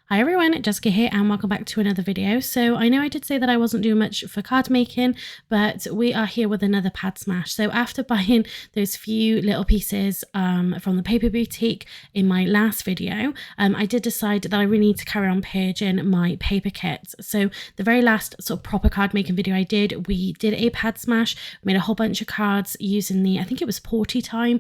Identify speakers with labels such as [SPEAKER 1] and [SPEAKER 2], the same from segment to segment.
[SPEAKER 1] Hi everyone, Jessica here and welcome back to another video. So I know I did say that I wasn't doing much for card making, but we are here with another pad smash. So after buying those few little pieces from the Paper Boutique in my last video, I did decide that I really need to carry on purging my paper kits. So the very last sort of proper card making video I did, we did a pad smash, made a whole bunch of cards using the, I think it was Porty Time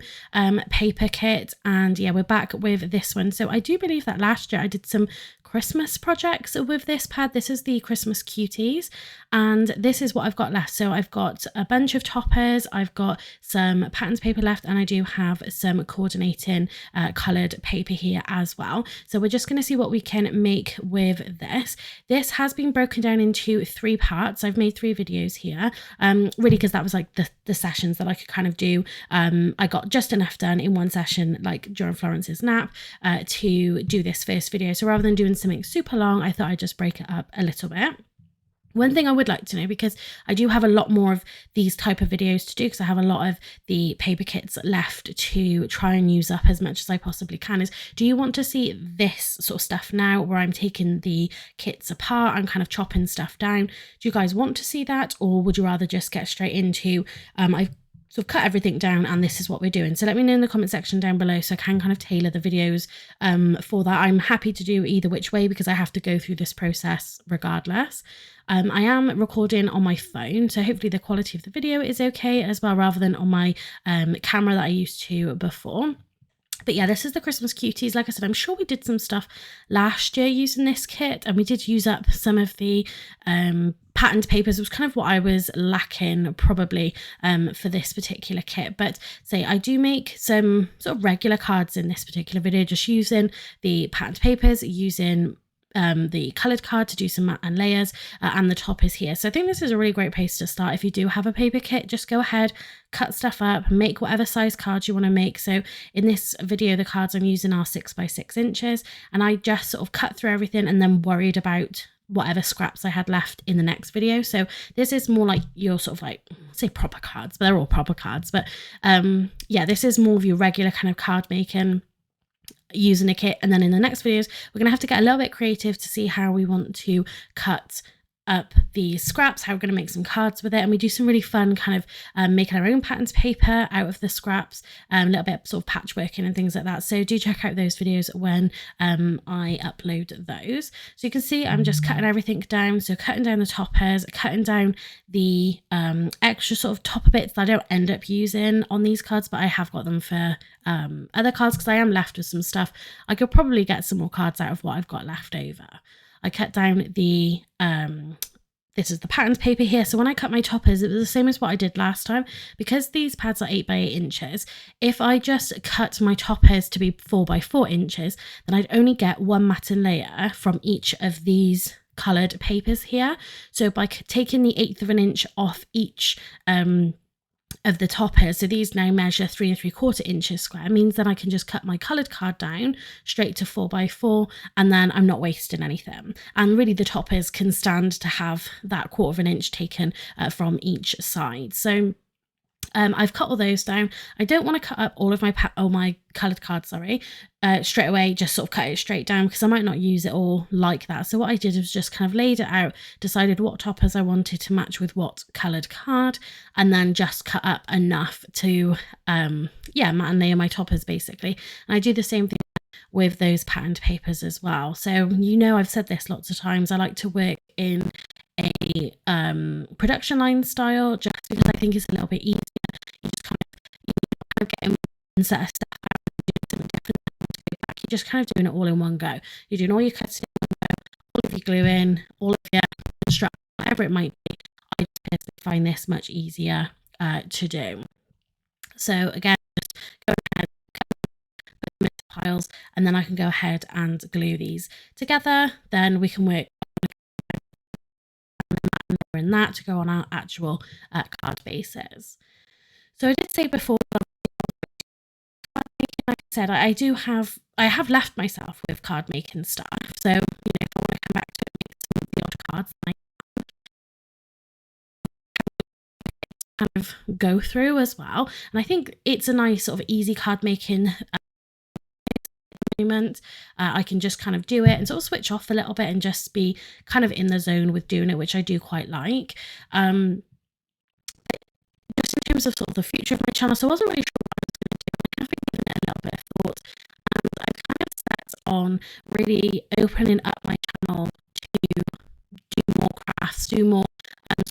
[SPEAKER 1] paper kit. And yeah, we're back with this one. So I do believe that last year I did some Christmas projects with this pad. This is the Christmas Cuties and this is what I've got left. So I've got a bunch of toppers, I've got some patterns paper left, and I do have some coordinating coloured paper here as well. So we're just going to see what we can make with this. This has been broken down into 3 parts. I've made 3 videos here, really because that was like the sessions that I could kind of do. I got just enough done in one session, like during Florence's nap, to do this first video. So rather than doing something super long, I thought I'd just break it up a little bit. One thing I would like to know, because I do have a lot more of these type of videos to do, because I have a lot of the paper kits left to try and use up as much as I possibly can, is do you want to see this sort of stuff now where I'm taking the kits apart and kind of chopping stuff down? Do you guys want to see that, or would you rather just get straight into I've sort of cut everything down and this is what we're doing? So let me know in the comment section down below so I can kind of tailor the videos for that. I'm happy to do either which way because I have to go through this process regardless. I am recording on my phone, so hopefully the quality of the video is okay as well, rather than on my camera that I used to before. But yeah, this is the Christmas Cuties. Like I said, I'm sure we did some stuff last year using this kit, and we did use up some of the patterned papers. It was kind of what I was lacking probably for this particular kit. But say I do make some sort of regular cards in this particular video, just using the patterned papers, using the coloured card to do some matte and layers, and the top is here. So I think this is a really great place to start. If you do have a paper kit, just go ahead, cut stuff up, make whatever size cards you want to make. So in this video, the cards I'm using are 6 by 6 inches, and I just sort of cut through everything and then worried about whatever scraps I had left in the next video. So this is more like your sort of like, say proper cards, but they're all proper cards. But yeah, this is more of your regular kind of card making using a kit. And then in the next videos, we're going to have to get a little bit creative to see how we want to cut up the scraps, how we're going to make some cards with it. And we do some really fun kind of making our own patterns paper out of the scraps, a little bit sort of patchworking and things like that. So do check out those videos when I upload those. So you can see I'm just cutting everything down. So cutting down the toppers, cutting down the extra sort of topper bits that I don't end up using on these cards, but I have got them for other cards because I am left with some stuff. I could probably get some more cards out of what I've got left over. I cut down the, this is the patterns paper here. So when I cut my toppers, it was the same as what I did last time. Because these pads are 8 by 8 inches, if I just cut my toppers to be 4 by 4 inches, then I'd only get one matten layer from each of these coloured papers here. So by taking the 1/8 of an inch off each of the toppers, so these now measure 3 3/4 inches square, means that I can just cut my coloured card down straight to 4 by 4, and then I'm not wasting anything. And really the toppers can stand to have that 1/4 of an inch taken from each side. So I've cut all those down. I don't want to cut up all of my coloured cards, straight away, just sort of cut it straight down because I might not use it all like that. So what I did was just kind of laid it out, decided what toppers I wanted to match with what coloured card, and then just cut up enough to, yeah, matte and layer my toppers basically. And I do the same thing with those patterned papers as well. So, you know, I've said this lots of times, I like to work in a production line style just because I think it's a little bit easier. You just kind of get one set of stuff out and do something different. You're just kind of doing it all in one go. You're doing all your cutting in one go, all of your gluing, all of your construction, whatever it might be. I just find this much easier to do. So again, just go ahead, put them into piles, and then I can go ahead and glue these together. Then we can work in that to go on our actual card bases. So I did say before, like I said, I have left myself with card making stuff. So, you know, if I want to come back to it, make some of the odd cards, I kind of go through as well. And I think it's a nice sort of easy card making moment. I can just kind of do it and sort of switch off a little bit and just be kind of in the zone with doing it, which I do quite like. Just in terms of sort of the future of my channel, so I wasn't really sure what I was going to do. I kind of been giving it a little bit of thought, and I've kind of set on really opening up my channel to do more crafts, do more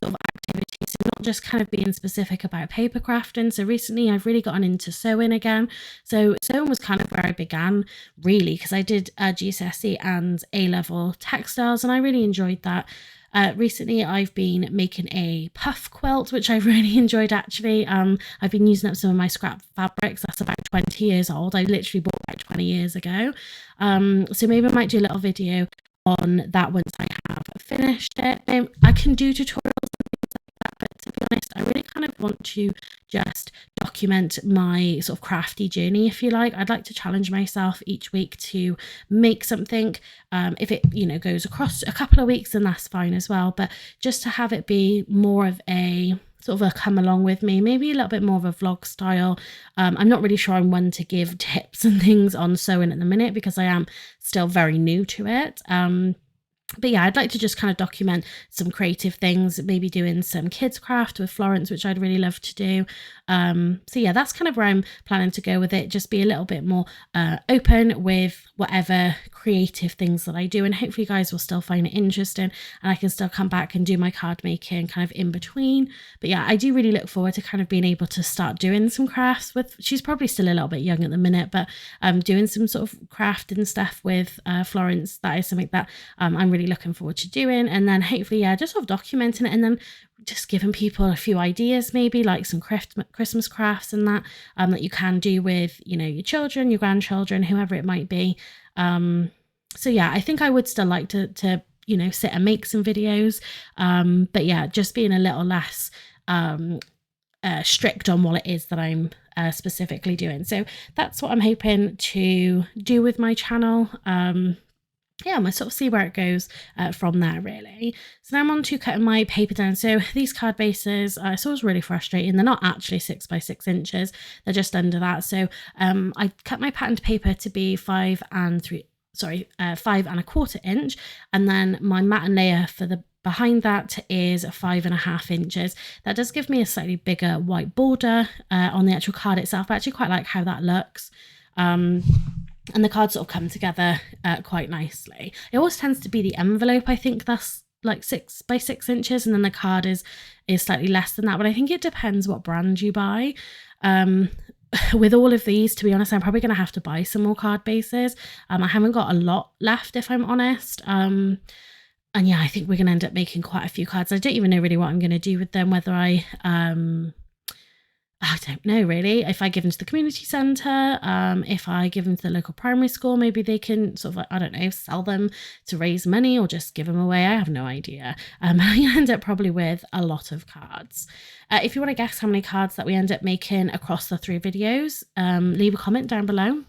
[SPEAKER 1] sort of activities, so not just kind of being specific about paper crafting. So recently I've really gotten into sewing again. So sewing was kind of where I began, really, because I did GCSE and A-level textiles, and I really enjoyed that. Recently I've been making a puff quilt, which I really enjoyed, actually. I've been using up some of my scrap fabrics. That's about 20 years old. I literally bought about 20 years ago. So maybe I might do a little video on that once I have finished it. I can do tutorials and things like that, but to be honest, I really kind of want to just document my sort of crafty journey, if you like. I'd like to challenge myself each week to make something. If it, you know, goes across a couple of weeks, then that's fine as well, but just to have it be more of a sort of a come along with me, maybe a little bit more of a vlog style. I'm not really sure I'm one to give tips and things on sewing at the minute because I am still very new to it. But yeah, I'd like to just kind of document some creative things, maybe doing some kids craft with Florence, which I'd really love to do. So yeah, that's kind of where I'm planning to go with it. Just be a little bit more open with whatever creative things that I do, and hopefully you guys will still find it interesting and I can still come back and do my card making kind of in between. But yeah, I do really look forward to kind of being able to start doing some crafts with, she's probably still a little bit young at the minute, but doing some sort of crafting stuff with Florence. That is something that I'm really looking forward to doing, and then hopefully, yeah, just sort of documenting it and then just giving people a few ideas, maybe like some Christmas crafts and that that you can do with, you know, your children, your grandchildren, whoever it might be. So yeah, I think I would still like to you know, sit and make some videos, but yeah, just being a little less strict on what it is that I'm specifically doing. So that's what I'm hoping to do with my channel. Yeah, I'm gonna sort of see where it goes from there, really. So now I'm on to cutting my paper down. So these card bases, so it was really frustrating. They're not actually 6 by 6 inches. They're just under that. So I cut my patterned paper to be 5 1/4 inch, and then my mat and layer for the behind that is 5 1/2 inches. That does give me a slightly bigger white border on the actual card itself. I actually quite like how that looks. And the cards sort of come together quite nicely. It always tends to be the envelope, I think that's like 6 by 6 inches, and then the card is slightly less than that, but I think it depends what brand you buy. With all of these, to be honest, I'm probably going to have to buy some more card bases. I haven't got a lot left, if I'm honest. And yeah, I think we're going to end up making quite a few cards. I don't even know really what I'm going to do with them, whether I don't know really. If I give them to the community centre, if I give them to the local primary school, maybe they can sort of, I don't know, sell them to raise money or just give them away. I have no idea. I end up probably with a lot of cards. If you want to guess how many cards that we end up making across the 3 videos, leave a comment down below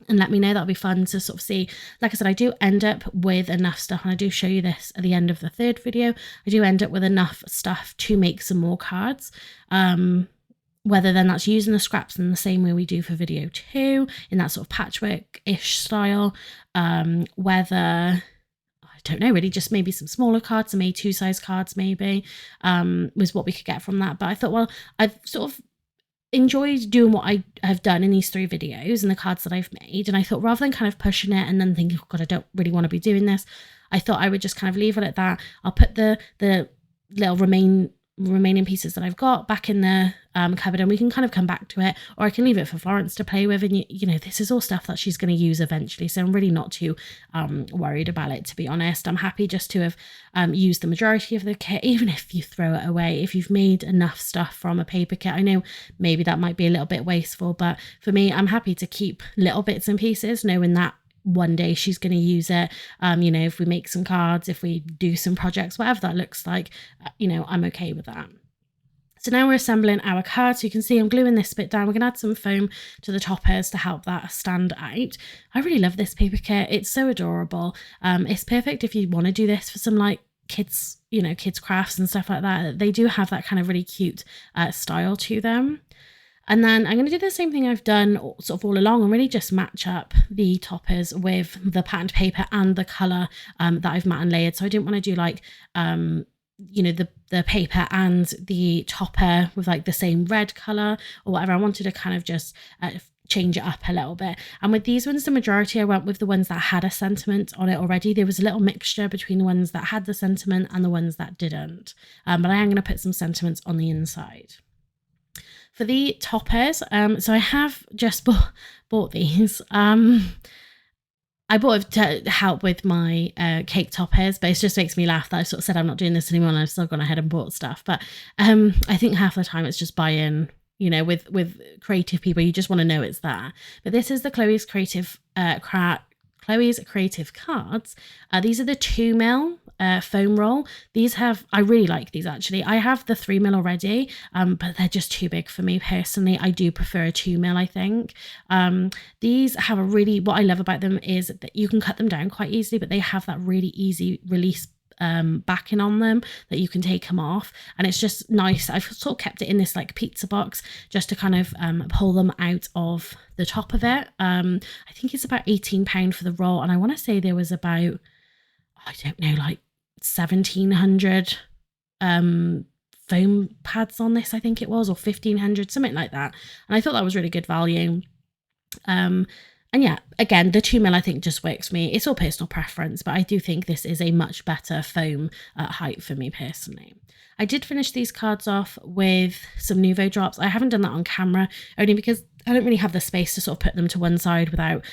[SPEAKER 1] and let me know. That'll be fun to sort of see. Like I said, I do end up with enough stuff, and I do show you this at the end of the 3rd video. I do end up with enough stuff to make some more cards. Whether then that's using the scraps in the same way we do for video 2, in that sort of patchwork-ish style, whether, I don't know really, just maybe some smaller cards, some A2 size cards maybe, was what we could get from that. But I thought, well, I've sort of enjoyed doing what I have done in these 3 videos and the cards that I've made, and I thought rather than kind of pushing it and then thinking, oh God, I don't really want to be doing this, I thought I would just kind of leave it at that. I'll put the little remaining pieces that I've got back in the cupboard, and we can kind of come back to it, or I can leave it for Florence to play with, and you know, this is all stuff that she's going to use eventually, so I'm really not too worried about it, to be honest. I'm happy just to have used the majority of the kit, even if you throw it away. If you've made enough stuff from a paper kit, I know maybe that might be a little bit wasteful, but for me, I'm happy to keep little bits and pieces, knowing that one day she's going to use it. You know, if we make some cards, if we do some projects, whatever that looks like, you know, I'm okay with that. So now we're assembling our card. So you can see I'm gluing this bit down. We're going to add some foam to the toppers to help that stand out. I really love this paper kit. It's so adorable. It's perfect if you want to do this for some like kids, you know, kids crafts and stuff like that. They do have that kind of really cute style to them. And then I'm going to do the same thing I've done sort of all along and really just match up the toppers with the patterned paper and the colour that I've matte and layered. So I didn't want to do like, you know, the paper and the topper with like the same red colour or whatever. I wanted to kind of just change it up a little bit. And with these ones, the majority I went with the ones that had a sentiment on it already. There was a little mixture between the ones that had the sentiment and the ones that didn't. But I am going to put some sentiments on the inside. For the toppers, so I have just bought these. I bought it to help with my cake toppers, but it just makes me laugh that I sort of said I'm not doing this anymore and I've still gone ahead and bought stuff. But I think half the time it's just buy-in. You know, with creative people, you just want to know it's there. But this is the Chloe's Creative cards. These are the 2mm foam roll. These have, I really like these actually. I have the 3mm already, but they're just too big for me personally. I do prefer a 2mm, I think. These have a really, what I love about them is that you can cut them down quite easily, but they have that really easy release backing on them that you can take them off, and it's just nice. I've sort of kept it in this like pizza box just to kind of pull them out of the top of it. I think it's about £18 for the roll, and I want to say there was about, I don't know, like 1,700 foam pads on this, I think it was, or 1,500, something like that, and I thought that was really good value. And yeah, again, the 2mm I think just works for me. It's all personal preference, but I do think this is a much better foam height for me personally. I did finish these cards off with some Nuvo drops. I haven't done that on camera, only because I don't really have the space to sort of put them to one side without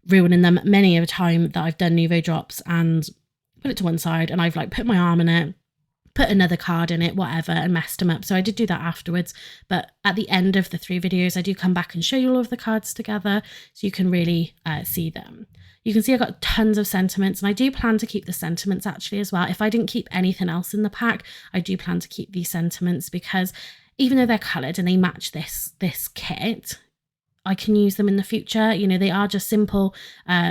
[SPEAKER 1] ruining them. Many of the time that I've done Nuvo drops and put it to one side and I've like put my arm in it, put another card in it, whatever, and messed them up. So I did do that afterwards. But at the end of the 3 videos, I do come back and show you all of the cards together so you can really see them. You can see I got tons of sentiments, and I do plan to keep the sentiments actually as well. If I didn't keep anything else in the pack, I do plan to keep these sentiments because even though they're coloured and they match this kit, I can use them in the future. You know, they are just simple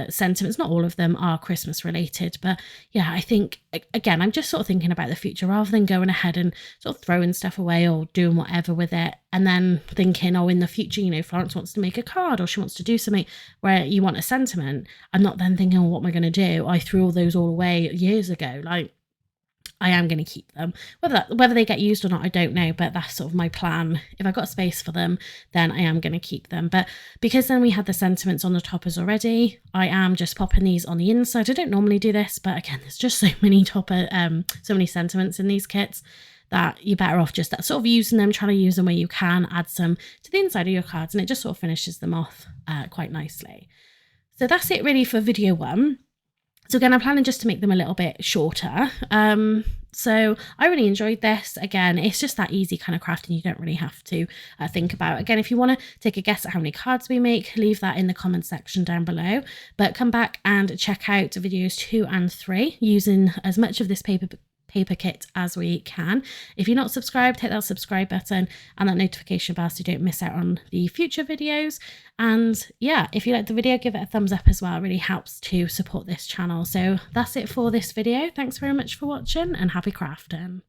[SPEAKER 1] sentiments. Not all of them are Christmas related, but yeah, I think, again, I'm just sort of thinking about the future rather than going ahead and sort of throwing stuff away or doing whatever with it and then thinking, oh, in the future, you know, Florence wants to make a card or she wants to do something where you want a sentiment. I'm not then thinking, oh, what am I going to do? I threw all those all away years ago. Like, I am going to keep them. Whether they get used or not, I don't know, but that's sort of my plan. If I've got space for them, then I am going to keep them. But because then we had the sentiments on the toppers already, I am just popping these on the inside. I don't normally do this, but again, there's just so many so many sentiments in these kits that you're better off just that sort of using them, trying to use them where you can, add some to the inside of your cards, and it just sort of finishes them off quite nicely. So that's it really for video 1. So again, I'm planning just to make them a little bit shorter. So I really enjoyed this. Again, it's just that easy kind of crafting. You don't really have to think about. Again, if you want to take a guess at how many cards we make, leave that in the comment section down below. But come back and check out videos 2 and 3 using as much of this paper kit as we can. If you're not subscribed, hit that subscribe button and that notification bell so you don't miss out on the future videos. And yeah, if you like the video, give it a thumbs up as well. It really helps to support this channel. So that's it for this video. Thanks very much for watching and happy crafting.